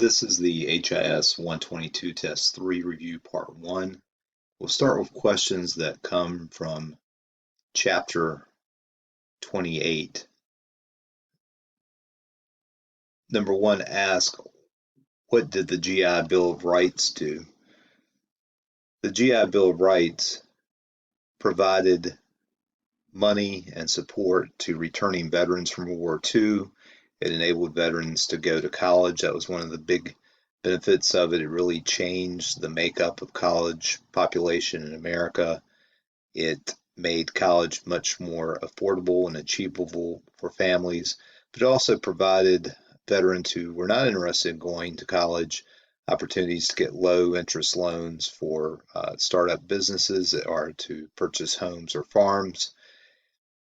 This is the HIS 122 Test 3 review part 1. We'll start with questions that come from chapter 28. Number 1 asks, what did the GI Bill of Rights do? The GI Bill of Rights provided money and support to returning veterans from World War II. It enabled veterans to go to college. That was one of the big benefits of it. It really changed the makeup of college population in America. It made college much more affordable and achievable for families, but it also provided veterans who were not interested in going to college opportunities to get low interest loans for startup businesses or to purchase homes or farms.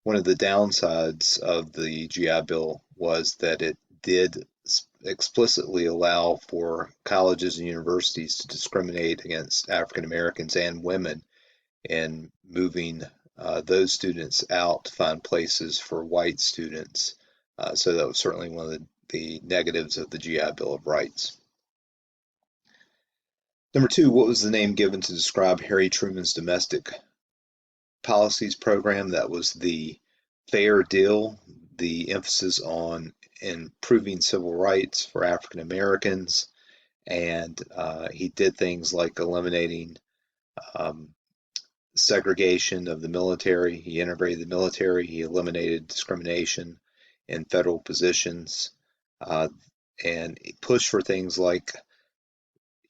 One of the downsides of the GI Bill was that it did explicitly allow for colleges and universities to discriminate against African Americans and women in moving those students out to find places for white students. So that was certainly one of the negatives of the GI Bill of Rights. Number 2, what was the name given to describe Harry Truman's domestic policies program? That was the Fair Deal, the emphasis on improving civil rights for African Americans, and he did things like eliminating segregation of the military. He integrated the military. He eliminated discrimination in federal positions, and he pushed for things like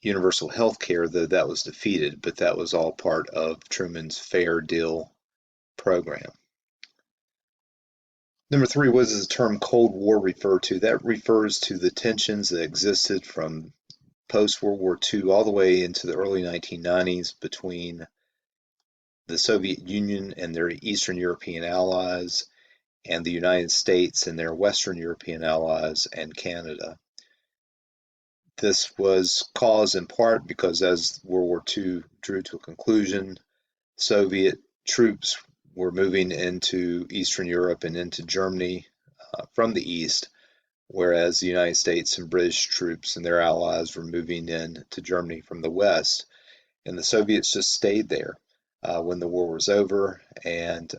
universal health care, though that was defeated, but that was all part of Truman's Fair Deal program. Number 3, what does the term Cold War refer to? That refers to the tensions that existed from post-World War II all the way into the early 1990s between the Soviet Union and their Eastern European allies and the United States and their Western European allies and Canada. This was caused in part because as World War II drew to a conclusion, Soviet troops were moving into Eastern Europe and into Germany from the east, whereas the United States and British troops and their allies were moving in to Germany from the west. And the Soviets just stayed there when the war was over, and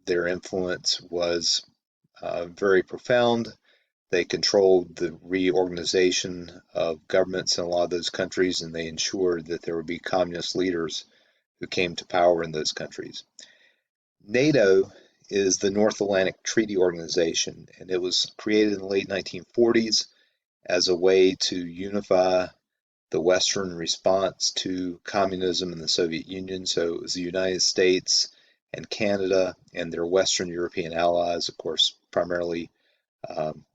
their influence was very profound. They controlled the reorganization of governments in a lot of those countries, and they ensured that there would be communist leaders who came to power in those countries. NATO is the North Atlantic Treaty Organization, and it was created in the late 1940s as a way to unify the Western response to communism in the Soviet Union. So it was the United States and Canada and their Western European allies, of course, primarily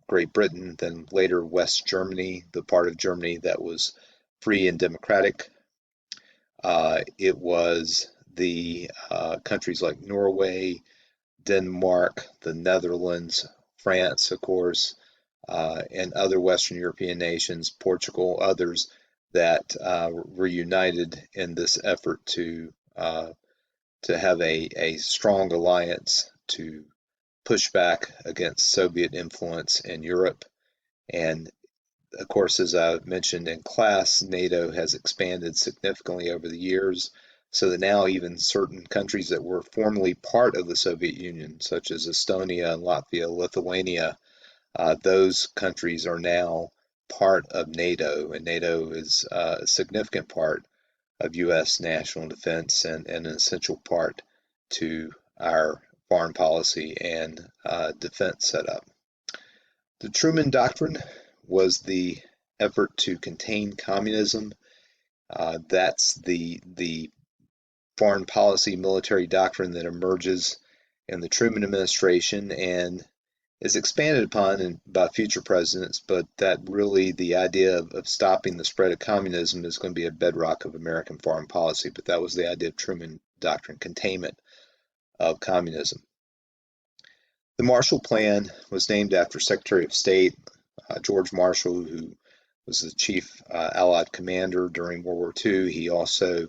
Great Britain, then later West Germany, the part of Germany that was free and democratic. It was the countries like Norway, Denmark, the Netherlands, France, of course, and other Western European nations, Portugal, others that were united in this effort to have a strong alliance to push back against Soviet influence in Europe. And of course, as I mentioned in class, NATO has expanded significantly over the years, so that now even certain countries that were formerly part of the Soviet Union, such as Estonia and Latvia, Lithuania, those countries are now part of NATO, and NATO is a significant part of U.S. national defense and an essential part to our foreign policy and defense setup. The Truman Doctrine was the effort to contain communism. That's the foreign policy military doctrine that emerges in the Truman administration and is expanded upon by future presidents, but that really the idea of stopping the spread of communism is going to be a bedrock of American foreign policy, but that was the idea of Truman Doctrine, containment of communism. The Marshall Plan was named after Secretary of State George Marshall, who was the chief Allied commander during World War II. He also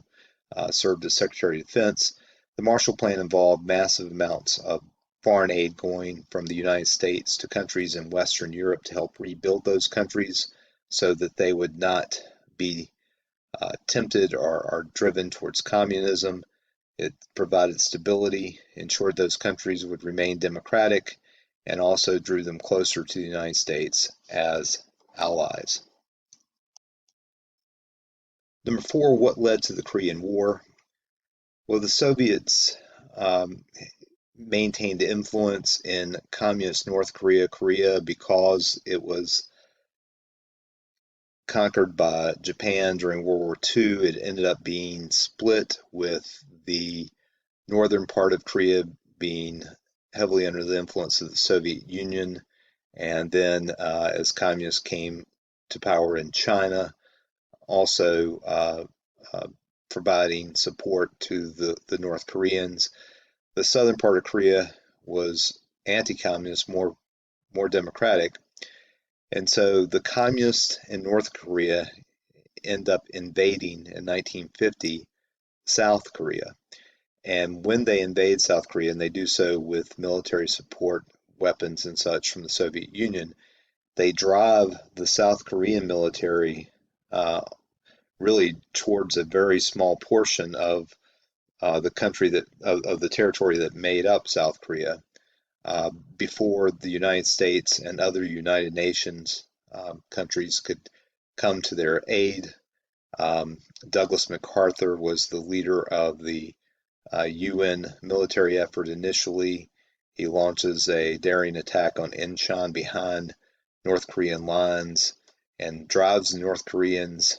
served as Secretary of Defense. The Marshall Plan involved massive amounts of foreign aid going from the United States to countries in Western Europe to help rebuild those countries so that they would not be tempted or driven towards communism. It provided stability, ensured those countries would remain democratic, and also drew them closer to the United States as allies. Number four, what led to the Korean War? Well, the Soviets maintained influence in communist North Korea, because it was conquered by Japan during World War II. It ended up being split, with the northern part of Korea being heavily under the influence of the Soviet Union. And then as communists came to power in China, also uh, providing support to the North Koreans. The southern part of Korea was anti-communist, more democratic. And so the communists in North Korea end up invading in 1950 South Korea. And when they invade South Korea, and they do so with military support, weapons and such from the Soviet Union, they drive the South Korean military really towards a very small portion of the country of the territory that made up South Korea, before the United States and other United Nations countries could come to their aid. Douglas MacArthur was the leader of the UN military effort initially. He launches a daring attack on Incheon behind North Korean lines and drives the North Koreans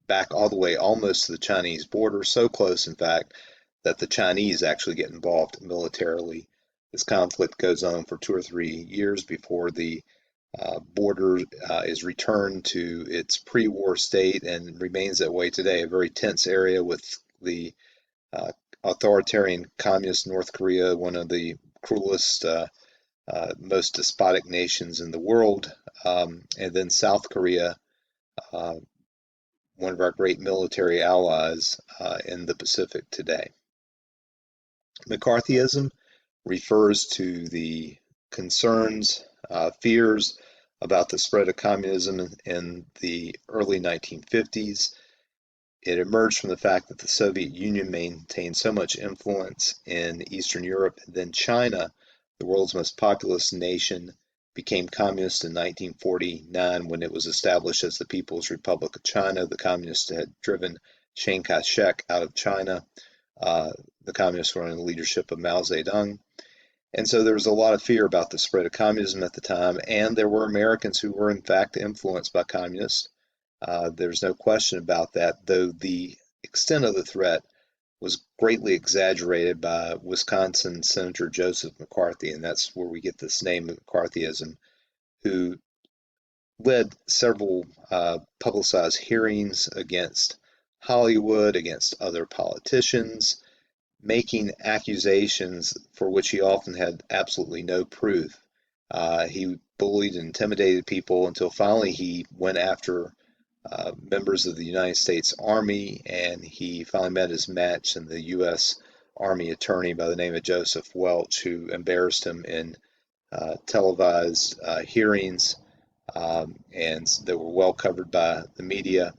back all the way almost to the Chinese border, so close, in fact, that the Chinese actually get involved militarily. This conflict goes on for 2 or 3 years before the border is returned to its pre-war state, and remains that way today. A very tense area with the authoritarian communist North Korea, one of the cruelest, most despotic nations in the world, and then South Korea, uh, one of our great military allies in the Pacific today. McCarthyism refers to the concerns, fears about the spread of communism in the early 1950s. It emerged from the fact that the Soviet Union maintained so much influence in Eastern Europe. Then China, the world's most populous nation, became communist in 1949 when it was established as the People's Republic of China. The communists had driven Chiang Kai-shek out of China. The communists were under the leadership of Mao Zedong. And so there was a lot of fear about the spread of communism at the time, and there were Americans who were in fact influenced by communists. There's no question about that, though the extent of the threat was greatly exaggerated by Wisconsin Senator Joseph McCarthy, and that's where we get this name of McCarthyism, who led several publicized hearings against Hollywood, against other politicians, making accusations for which he often had absolutely no proof. He bullied and intimidated people until finally he went after members of the United States Army, and he finally met his match in the U.S. Army attorney by the name of Joseph Welch, who embarrassed him in televised hearings, and that were well covered by the media,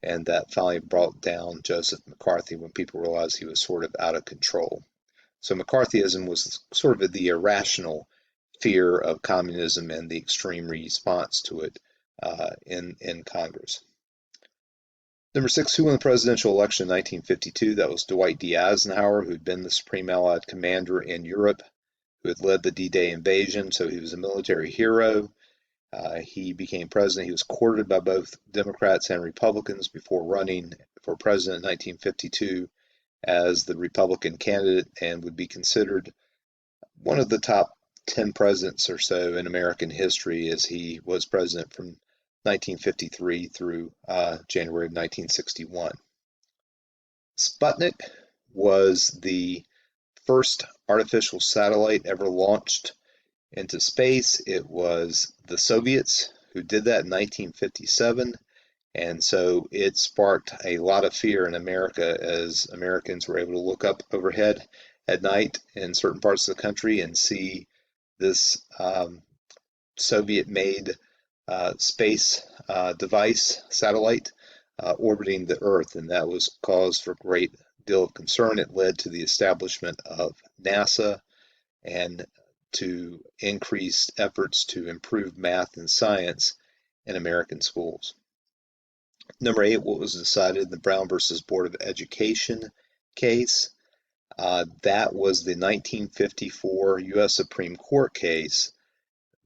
and that finally brought down Joseph McCarthy when people realized he was sort of out of control. So McCarthyism was sort of the irrational fear of communism and the extreme response to it in Congress. Number six, who won the presidential election in 1952? That was Dwight D. Eisenhower, who'd been the Supreme Allied Commander in Europe, who had led the D-Day invasion, so he was a military hero. He became president. He was courted by both Democrats and Republicans before running for president in 1952 as the Republican candidate, and would be considered one of the top 10 presidents or so in American history, as he was president from 1953 through January of 1961. Sputnik was the first artificial satellite ever launched into space. It was the Soviets who did that in 1957, and so it sparked a lot of fear in America as Americans were able to look up overhead at night in certain parts of the country and see this Soviet-made space device, satellite, orbiting the Earth, and that was cause for great deal of concern. It led to the establishment of NASA and to increased efforts to improve math and science in American schools. Number 8, what was decided in the Brown versus Board of Education case? That was the 1954 U.S. Supreme Court case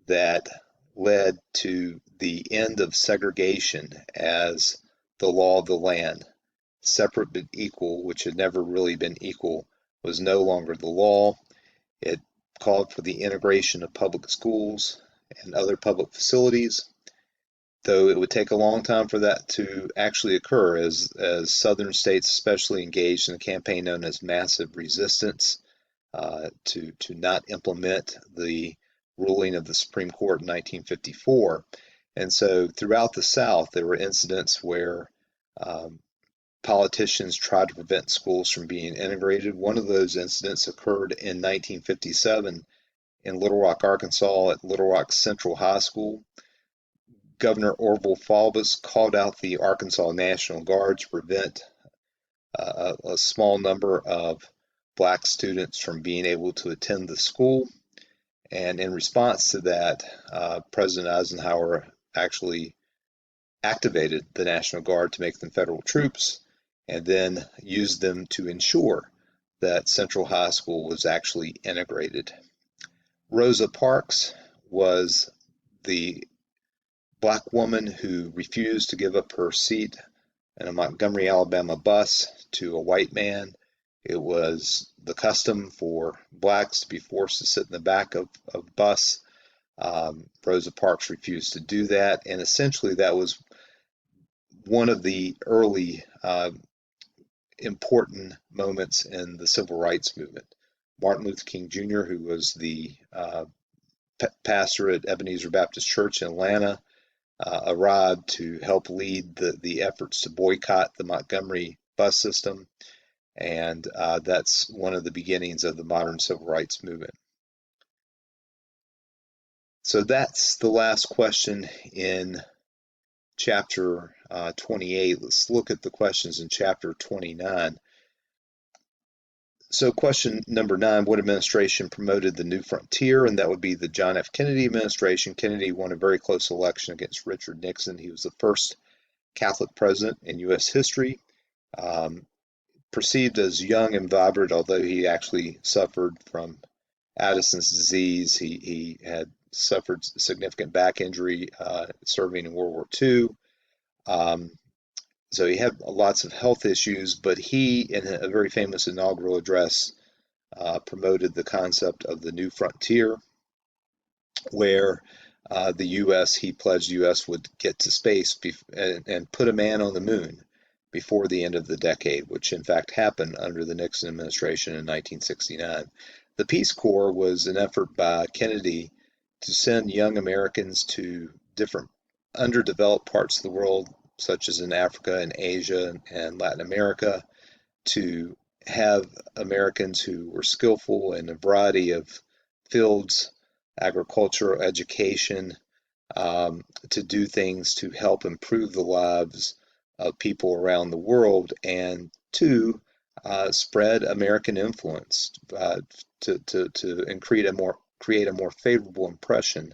that led to the end of segregation as the law of the land. Separate but equal, which had never really been equal, was no longer the law. It called for the integration of public schools and other public facilities, though it would take a long time for that to actually occur as southern states especially engaged in a campaign known as massive resistance to not implement the ruling of the Supreme Court in 1954. And so throughout the South, there were incidents where politicians tried to prevent schools from being integrated. One of those incidents occurred in 1957 in Little Rock, Arkansas, at Little Rock Central High School. Governor Orville Faubus called out the Arkansas National Guard to prevent a small number of black students from being able to attend the school. And in response to that, President Eisenhower actually activated the National Guard to make them federal troops and then used them to ensure that Central High School was actually integrated. Rosa Parks was the black woman who refused to give up her seat in a Montgomery, Alabama bus to a white man. It was the custom for blacks to be forced to sit in the back of a bus. Rosa Parks refused to do that, and essentially that was one of the early important moments in the civil rights movement. Martin Luther King Jr., who was the pastor at Ebenezer Baptist Church in Atlanta, arrived to help lead the efforts to boycott the Montgomery bus system, and that's one of the beginnings of the modern civil rights movement. So that's the last question in chapter 28. Let's look at the questions in chapter 29. So question number 9, what administration promoted the New Frontier? And that would be the John F. Kennedy administration. Kennedy won a very close election against Richard Nixon. He was the first Catholic president in U.S. history. Perceived as young and vibrant, although he actually suffered from Addison's disease. He had suffered significant back injury serving in World War II. So he had lots of health issues, but he, in a very famous inaugural address, promoted the concept of the New Frontier, where the U.S., he pledged the U.S. would get to space and put a man on the moon before the end of the decade, which in fact happened under the Nixon administration in 1969. The Peace Corps was an effort by Kennedy to send young Americans to different underdeveloped parts of the world, such as in Africa and Asia and Latin America, to have Americans who were skillful in a variety of fields, agriculture, education, to do things to help improve the lives of people around the world, and to spread American influence and create a more favorable impression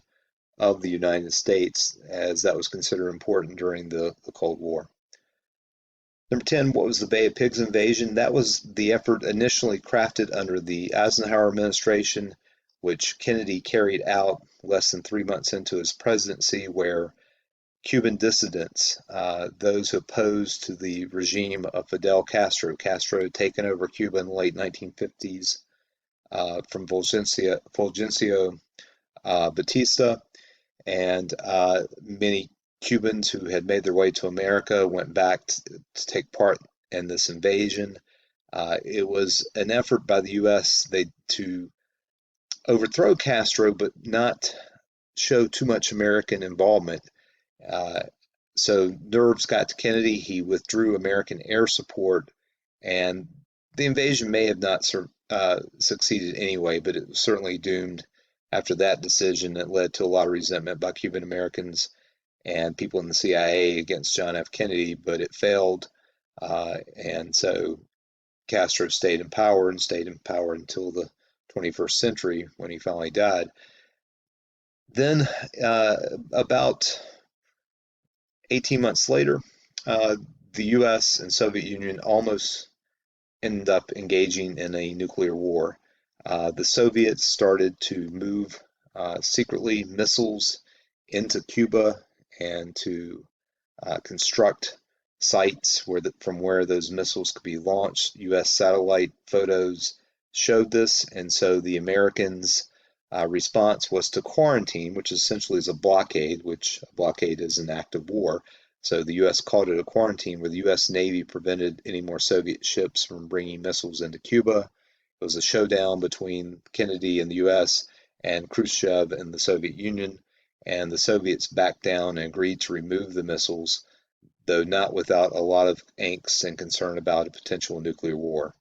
of the United States, as that was considered important during the Cold War. Number 10, what was the Bay of Pigs invasion? That was the effort initially crafted under the Eisenhower administration, which Kennedy carried out less than 3 months into his presidency, where Cuban dissidents, those who opposed to the regime of Fidel Castro, had taken over Cuba in the late 1950s from Fulgencio Batista, and many Cubans who had made their way to America went back to take part in this invasion. It was an effort by the U.S. to overthrow Castro, but not show too much American involvement. So nerves got to Kennedy. He withdrew American air support, and the invasion may have not succeeded anyway, but it was certainly doomed after that decision. That led to a lot of resentment by Cuban Americans and people in the CIA against John F. Kennedy, but it failed. And so Castro stayed in power and stayed in power until the 21st century when he finally died. Then, about 18 months later, the US and Soviet Union almost ended up engaging in a nuclear war. The Soviets started to move secretly missiles into Cuba and to construct sites from where those missiles could be launched. U.S. satellite photos showed this, and so the Americans' response was to quarantine, which essentially is a blockade, which a blockade is an act of war. So the U.S. called it a quarantine, where the U.S. Navy prevented any more Soviet ships from bringing missiles into Cuba. It was a showdown between Kennedy and the U.S. and Khrushchev and the Soviet Union, and the Soviets backed down and agreed to remove the missiles, though not without a lot of angst and concern about a potential nuclear war.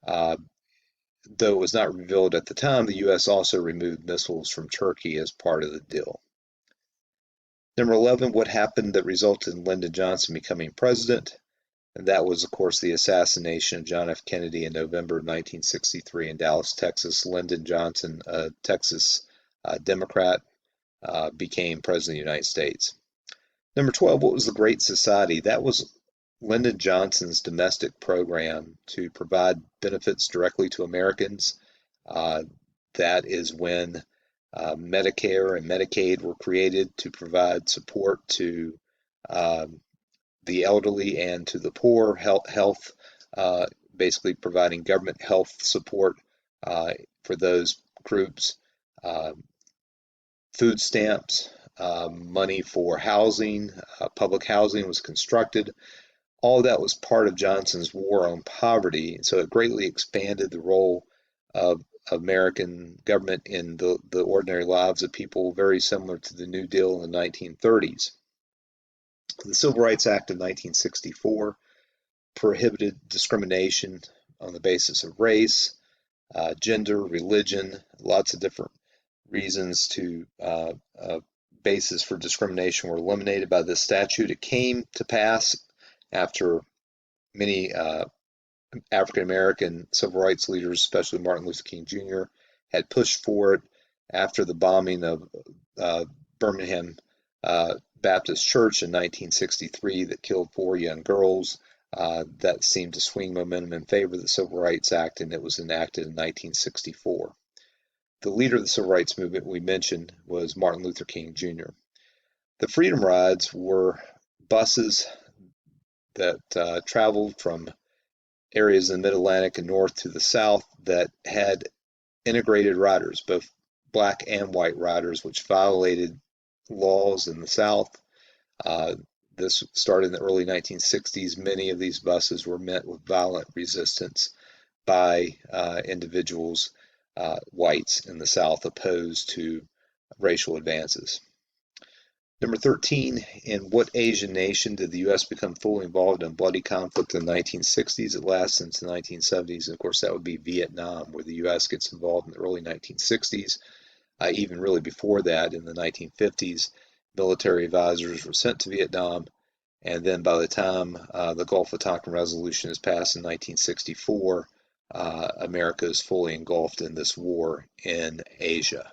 Uh, though it was not revealed at the time, the U.S. also removed missiles from Turkey as part of the deal. Number 11, what happened that resulted in Lyndon Johnson becoming president? And that was, of course, the assassination of John F. Kennedy in November of 1963 in Dallas, Texas. Lyndon Johnson, a Texas Democrat, became president of the United States. Number 12, what was the Great Society? That was Lyndon Johnson's domestic program to provide benefits directly to Americans. That is when Medicare and Medicaid were created to provide support to the elderly and to the poor, health, basically providing government health support for those groups, food stamps, money for housing, public housing was constructed. All of that was part of Johnson's war on poverty, so it greatly expanded the role of American government in the ordinary lives of people, very similar to the New Deal in the 1930s. The Civil Rights Act of 1964 prohibited discrimination on the basis of race, gender, religion, lots of different reasons to basis for discrimination were eliminated by this statute. It came to pass after many African American civil rights leaders, especially Martin Luther King Jr., had pushed for it after the bombing of Birmingham Baptist Church in 1963 that killed 4 young girls. That seemed to swing momentum in favor of the Civil Rights Act, and it was enacted in 1964. The leader of the civil rights movement we mentioned was Martin Luther King Jr. The Freedom Rides were buses that traveled from areas in the Mid-Atlantic and north to the south that had integrated riders, both black and white riders, which violated laws in the South. This started in the early 1960s. Many of these buses were met with violent resistance by individuals, whites in the South, opposed to racial advances. Number 13, in what Asian nation did the U.S. become fully involved in bloody conflict in the 1960s? It lasts since the 1970s. And of course, that would be Vietnam, where the U.S. gets involved in the early 1960s. Even really before that, in the 1950s, military advisors were sent to Vietnam. And then by the time the Gulf of Tonkin Resolution is passed in 1964, America is fully engulfed in this war in Asia.